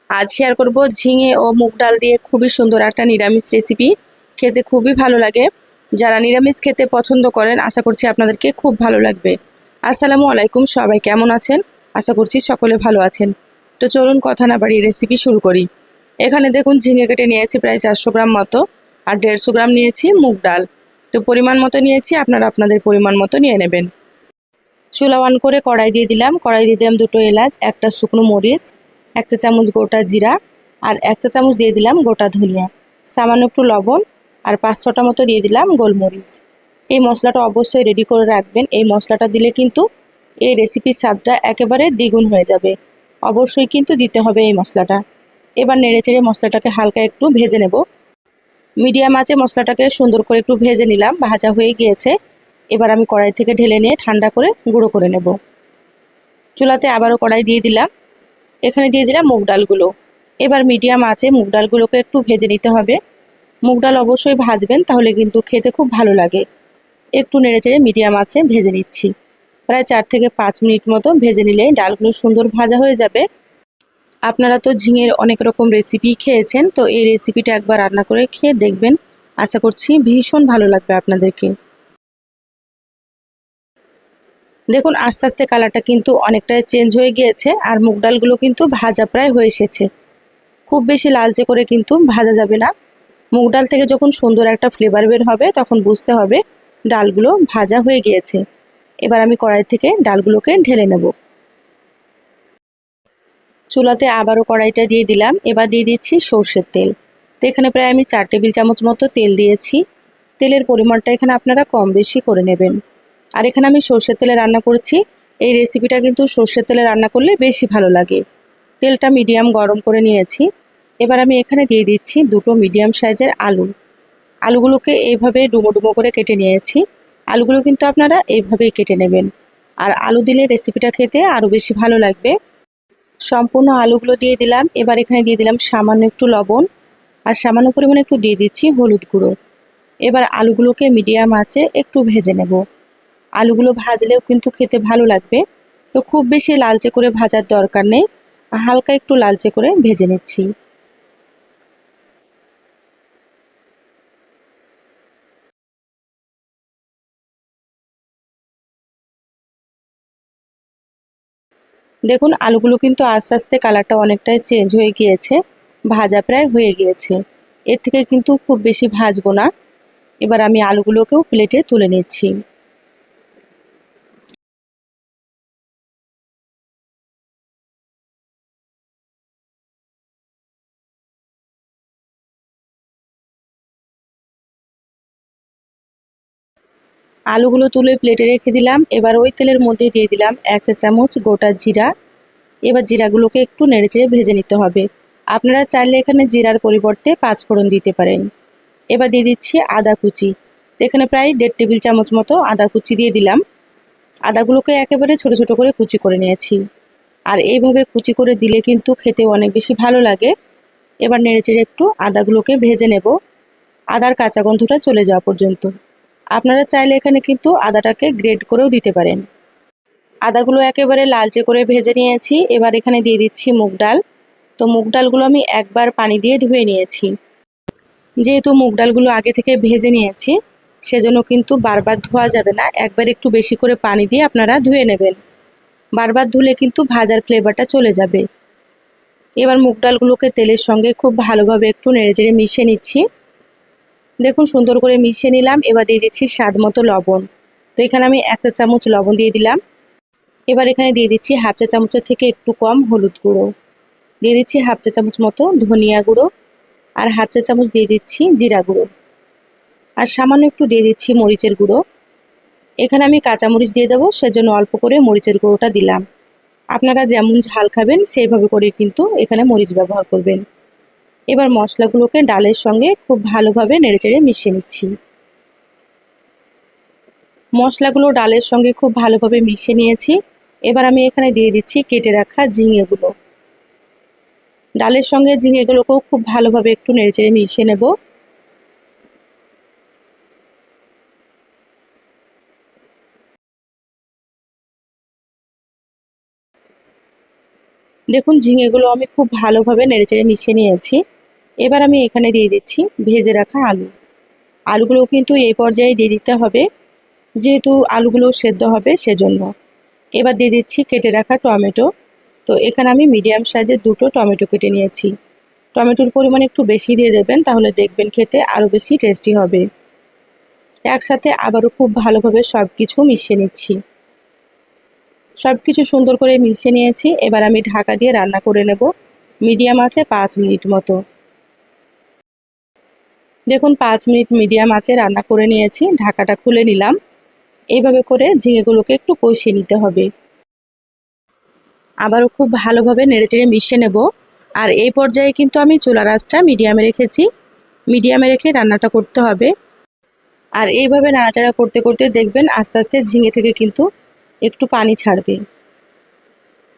আজ শেয়ার করব ঝিঙে ও মুগ ডাল দিয়ে খুবই সুন্দর একটা নিরামিষ রেসিপি। খেতে খুবই ভালো লাগে। যারা নিরামিষ খেতে পছন্দ করেন আশা করছি আপনাদেরকে খুব ভালো লাগবে। আসসালামু আলাইকুম, সবাই কেমন আছেন? আশা করছি সকলে ভালো আছেন। তো চলুন কথা না বাড়িয়ে রেসিপি শুরু করি। এখানে দেখুন ঝিঙে কেটে নিয়েছি প্রায় 400 গ্রাম মতো, আর 150 গ্রাম নিয়েছি মুগ ডাল। তো পরিমাণ মতো নিয়েছি, আপনারা আপনাদের পরিমাণ মতো নিয়ে নেবেন। চুলা অন করে কড়াই দিয়ে দিলাম, কড়াই দিয়ে দিলাম 2টো এলাচ, একটা শুকনো মরিচ, 1 চা চামচ গোটা জিরা, আর 1 চা চামচ দিয়ে দিলাম গোটা ধনিয়া, সামান্য একটু লবণ, আর 5-6টা মতো দিয়ে দিলাম গোলমরিচ। এই মশলাটা অবশ্যই রেডি করে রাখবেন। এই মশলাটা দিলে কিন্তু এই রেসিপির স্বাদটা একেবারে দ্বিগুণ হয়ে যাবে। অবশ্যই কিন্তু দিতে হবে এই মশলাটা। এবার নেড়েচেড়ে মশলাটাকে হালকা একটু ভেজে নেব। মিডিয়াম আঁচে মশলাটাকে সুন্দর করে একটু ভেজে নিলাম, ভাজা হয়ে গিয়েছে। এবার আমি কড়াই থেকে ঢেলে নিয়ে ঠান্ডা করে গুঁড়ো করে নেব। চুলাতে আবারও কড়াই দিয়ে দিলাম, এখানে দিয়ে দিলাম মুগ ডালগুলো। এবার মিডিয়াম আঁচে মুগ ডালগুলোকে একটু ভেজে নিতে হবে। মুগ ডাল অবশ্যই ভাজবেন, তাহলে কিন্তু খেতে খুব ভালো লাগে। একটু নেড়েচেড়ে মিডিয়াম আঁচে ভেজে নিচ্ছি। প্রায় 4 থেকে 5 মিনিট মতো ভেজে নিলে ডালগুলো সুন্দর ভাজা হয়ে যাবে। আপনারা তো ঝিঙের অনেক রকম রেসিপি খেয়েছেন, তো এই রেসিপিটা একবার রান্না করে খেয়ে দেখবেন। আশা করছি ভীষণ ভালো লাগবে আপনাদেরকে। দেখুন আস্তে আস্তে কালারটা কিন্তু অনেকটাই চেঞ্জ হয়ে গিয়েছে, আর মুগ ডালগুলো কিন্তু ভাজা প্রায় হয়ে এসেছে। খুব বেশি লালচে করে কিন্তু ভাজা যাবে না। মুগ ডাল থেকে যখন সুন্দর একটা ফ্লেভার বের হবে তখন বুঝতে হবে ডালগুলো ভাজা হয়ে গিয়েছে। এবার আমি কড়াই থেকে ডালগুলোকে ঢেলে নেব। চুলাতে আবারও কড়াইটা দিয়ে দিলাম, এবার দিয়ে দিচ্ছি সর্ষের তেল। তো এখানে প্রায় আমি 4 টেবিল চামচ মতো তেল দিয়েছি। তেলের পরিমাণটা এখানে আপনারা কম বেশি করে নেবেন। আর এখানে আমি সর্ষের তেলে রান্না করছি। এই রেসিপিটা কিন্তু সর্ষের তেলে রান্না করলে বেশি ভালো লাগে। তেলটা মিডিয়াম গরম করে নিয়েছি। এবার আমি এখানে দিয়ে দিচ্ছি 2টো মিডিয়াম সাইজের আলু। আলুগুলোকে এইভাবে ডুমো ডুমো করে কেটে নিয়েছি। আলুগুলো কিন্তু আপনারা এইভাবেই কেটে নেবেন। আর আলু দিলে রেসিপিটা খেতে আরও বেশি ভালো লাগবে। সম্পূর্ণ আলুগুলো দিয়ে দিলাম। এবার এখানে দিয়ে দিলাম সামান্য একটু লবণ, আর সামান্য পরিমাণে একটু দিয়ে দিচ্ছি হলুদ গুঁড়ো। এবার আলুগুলোকে মিডিয়াম আঁচে একটু ভেজে নেব। আলুগুলো ভাজলেও কিন্তু খেতে ভালো লাগবে। তো খুব বেশি লালচে করে ভাজার দরকার নেই, হালকা একটু লালচে করে ভেজে নিচ্ছি। দেখুন আলুগুলো কিন্তু আস্তে আস্তে কালারটা অনেকটাই চেঞ্জ হয়ে গিয়েছে, ভাজা প্রায় হয়ে গিয়েছে। এর থেকে কিন্তু খুব বেশি ভাজবো না। এবার আমি আলুগুলোকেও প্লেটে তুলে নিচ্ছি। আলুগুলো তুলে প্লেটে রেখে দিলাম। এবার ওই তেলের মধ্যে দিয়ে দিলাম 1 চা চামচ গোটা জিরা। এবার জিরাগুলোকে একটু নেড়েচেড়ে ভেজে নিতে হবে। আপনারা চাইলে এখানে জিরার পরিবর্তে 5 ফোড়ন দিতে পারেন। এবার দিয়ে দিচ্ছি আদা কুচি। এখানে প্রায় 1.5 টেবিল চামচ মতো আদা কুচি দিয়ে দিলাম। আদাগুলোকে একেবারে ছোট ছোট করে কুচি করে নিয়েছি। আর এইভাবে কুচি করে দিলে কিন্তু খেতে অনেক বেশি ভালো লাগে। এবার নেড়েচেড়ে একটু আদাগুলোকে ভেজে নেব, আদার কাঁচা গন্ধটা চলে যাওয়া পর্যন্ত। আপনারা চাইলে এখানে কিন্তু আদাটাকে গ্রেট করেও দিতে পারেন। আদাগুলো একেবারে লালচে করে ভেজে নিয়েছি। এবার এখানে দিয়ে দিচ্ছি মুগ ডাল। তো মুগ ডালগুলো আমি একবার পানি দিয়ে ধুয়ে নিয়েছি। যেহেতু মুগ ডালগুলো আগে থেকে ভেজে নিয়েছি, সেজন্য কিন্তু বারবার ধোয়া যাবে না। একবার একটু বেশি করে পানি দিয়ে আপনারা ধুয়ে নেবেন। বারবার ধুলে কিন্তু ভাজার ফ্লেভারটা চলে যাবে। এবার মুগ ডালগুলোকে তেলের সঙ্গে খুব ভালোভাবে একটু নেড়েচেড়ে মিশিয়ে নিচ্ছি। দেখুন সুন্দর করে মিশিয়ে নিলাম। এবার দিয়ে দিচ্ছি স্বাদ মতো লবণ। তো এখানে আমি 1 চা চামচ লবণ দিয়ে দিলাম। এবার এখানে দিয়ে দিচ্ছি হাফ চা চামচের থেকে একটু কম হলুদ গুঁড়ো। দিয়ে দিচ্ছি হাফ চা চামচ মতো ধনিয়া গুঁড়ো, আর হাফ চা চামচ দিয়ে দিচ্ছি জিরা গুঁড়ো, আর সামান্য একটু দিয়ে দিচ্ছি মরিচের গুঁড়ো। এখানে আমি কাঁচা মরিচ দিয়ে দেবো, সেজন্য অল্প করে মরিচের গুঁড়োটা দিলাম। আপনারা যেমন ঝাল খাবেন সেইভাবে করে কিন্তু এখানে মরিচ ব্যবহার করবেন। এবার মশলাগুলোকে ডালের সঙ্গে খুব ভালোভাবে নেড়েচেড়ে মিশিয়ে নিচ্ছি। মশলাগুলো ডালের সঙ্গে খুব ভালোভাবে মিশিয়ে নিয়েছি। এবার আমি এখানে দিয়ে দিচ্ছি কেটে রাখা ঝিঙেগুলো। ডালের সঙ্গে ঝিঙেগুলোকেও খুব ভালোভাবে একটু নেড়েচেড়ে মিশিয়ে নেব। দেখুন ঝিঙেগুলো আমি খুব ভালোভাবে নেড়েচেড়ে মিশিয়ে নিয়েছি। এবার আমি এখানে দিয়ে দিচ্ছি ভেজে রাখা আলু। আলুগুলো কিন্তু এই পর্যায়ে দিয়ে দিতে হবে, যেহেতু আলুগুলো সেদ্ধ হবে সেজন্য। এবার দিয়ে দিচ্ছি কেটে রাখা টমেটো। তো এখানে আমি মিডিয়াম সাইজের 2টো টমেটো কেটে নিয়েছি। টমেটোর পরিমাণ একটু বেশি দিয়ে দেবেন, তাহলে দেখবেন খেতে আরও বেশি টেস্টি হবে। একসাথে আবারও খুব ভালোভাবে সব কিছু মিশিয়ে নিচ্ছি। সব কিছু সুন্দর করে মিশিয়ে নিয়েছি। এবার আমি ঢাকা দিয়ে রান্না করে নেব মিডিয়াম আঁচে 5 মিনিট মতো। দেখুন 5 মিনিট মিডিয়াম আঁচে রান্না করে নিয়েছি, ঢাকাটা খুলে নিলাম। এইভাবে করে ঝিঙেগুলোকে একটু কষিয়ে নিতে হবে। আবারও খুব ভালোভাবে নেড়েচেড়ে মিশিয়ে নেব। আর এই পর্যায়ে কিন্তু আমি চুলার আঁচটা মিডিয়ামে রেখেছি। মিডিয়ামে রেখে রান্নাটা করতে হবে। আর এইভাবে নাড়াচাড়া করতে করতে দেখবেন আস্তে আস্তে ঝিঙে থেকে কিন্তু একটু পানি ছাড়বে।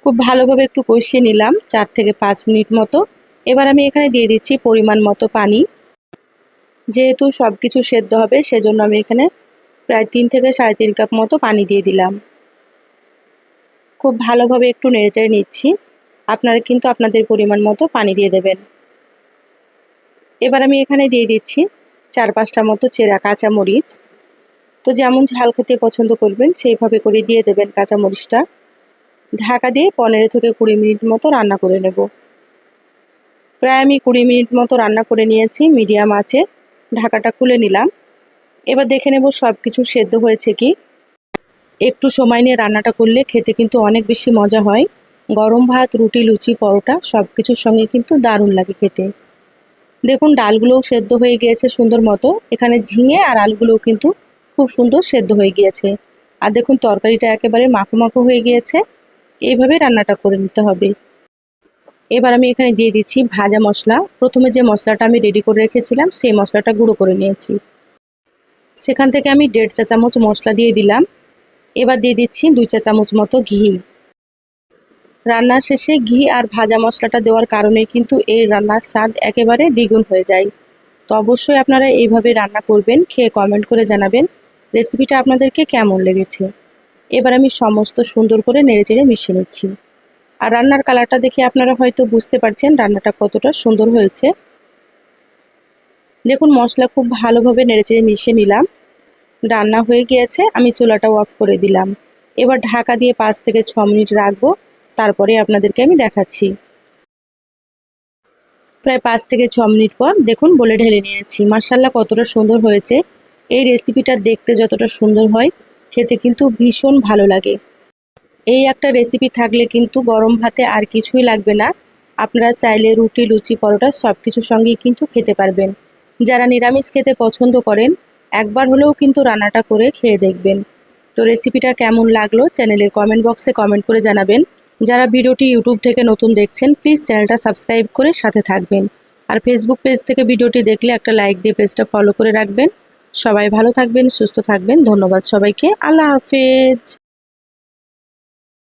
খুব ভালোভাবে একটু কষিয়ে নিলাম 4 থেকে 5 মিনিট মতো। এবার আমি এখানে দিয়ে দিচ্ছি পরিমাণ মতো পানি। যেহেতু সব কিছু সেদ্ধ হবে সেজন্য আমি এখানে প্রায় 3 থেকে 3.5 কাপ মতো পানি দিয়ে দিলাম। খুব ভালোভাবে একটু নেড়েচেড়ে নিচ্ছি। আপনারা কিন্তু আপনাদের পরিমাণ মতো পানি দিয়ে দেবেন। এবার আমি এখানে দিয়ে দিচ্ছি 4-5টা মতো চেরা কাঁচামরিচ। তো যেমন ঝাল খেতে পছন্দ করবেন সেইভাবে করে দিয়ে দেবেন কাঁচামরিচটা। ঢাকা দিয়ে 15 থেকে 20 মিনিট মতো রান্না করে নেব। প্রায় আমি 20 মিনিট মতো রান্না করে নিয়েছি মিডিয়াম আঁচে। ঢাকাটা খুলে নিলাম। এবার দেখে নেব সব কিছু সেদ্ধ হয়েছে কি। একটু সময় নিয়ে রান্নাটা করলে খেতে কিন্তু অনেক বেশি মজা হয়। গরম ভাত, রুটি, লুচি, পরোটা সব কিছুর সঙ্গে কিন্তু দারুণ লাগে খেতে। দেখুন ডালগুলোও সেদ্ধ হয়ে গিয়েছে সুন্দর মতো। এখানে ঝিঙে আর আলুগুলোও কিন্তু খুব সুন্দর সেদ্ধ হয়ে গিয়েছে। আর দেখুন তরকারিটা একেবারে মাখো মাখো হয়ে গিয়েছে। এইভাবে রান্নাটা করে নিতে হবে। এবার আমি এখানে দিয়ে দিচ্ছি ভাজা মশলা। প্রথমে যে মশলাটা আমি রেডি করে রেখেছিলাম সেই মশলাটা গুঁড়ো করে নিয়েছি। সেখান থেকে আমি 1.5 চা চামচ মশলা দিয়ে দিলাম। এবার দিয়ে দিচ্ছি 2 চা চামচ মতো ঘি। রান্নার শেষে ঘি আর ভাজা মশলাটা দেওয়ার কারণে কিন্তু এই রান্নার স্বাদ একেবারে দ্বিগুণ হয়ে যায়। তো অবশ্যই আপনারা এইভাবে রান্না করবেন, খেয়ে কমেন্ট করে জানাবেন রেসিপিটা আপনাদেরকে কেমন লেগেছে। এবার আমি সমস্ত সুন্দর করে নেড়েচেড়ে মিশিয়ে নিচ্ছি। আর রান্নার কালারটা দেখে আপনারা হয়তো বুঝতে পারছেন রান্নাটা কতটা সুন্দর হয়েছে। দেখুন মশলা খুব ভালোভাবে নেড়েচেড়ে মিশিয়ে নিলাম। রান্না হয়ে গিয়েছে, আমি চুলাটাও অফ করে দিলাম। এবার ঢাকা দিয়ে 5 থেকে 6 মিনিট রাখবো, তারপরে আপনাদেরকে আমি দেখাচ্ছি। প্রায় 5 থেকে 6 মিনিট পর দেখুন বলে ঢেলে নিয়েছি। মাশাআল্লাহ কতটা সুন্দর হয়েছে। এই রেসিপিটা দেখতে যতটা সুন্দর হয়, খেতে কিন্তু ভীষণ ভালো লাগে। এই একটা রেসিপি থাকলে কিন্তু গরম ভাতে আর কিছুই লাগবে না। আপনারা চাইলে রুটি, লুচি, পরোটা সব কিছুর সঙ্গেই কিন্তু খেতে পারবেন। যারা নিরামিষ খেতে পছন্দ করেন একবার হলেও কিন্তু রান্নাটা করে খেয়ে দেখবেন। তো রেসিপিটা কেমন লাগলো চ্যানেলের কমেন্ট বক্সে কমেন্ট করে জানাবেন। যারা ভিডিওটি ইউটিউব থেকে নতুন দেখছেন প্লিজ চ্যানেলটা সাবস্ক্রাইব করে সাথে থাকবেন। আর ফেসবুক পেজ থেকে ভিডিওটি দেখলে একটা লাইক দিয়ে পেজটা ফলো করে রাখবেন। সবাই ভালো থাকবেন, সুস্থ থাকবেন। ধন্যবাদ সবাইকে। আল্লাহ হাফেজ।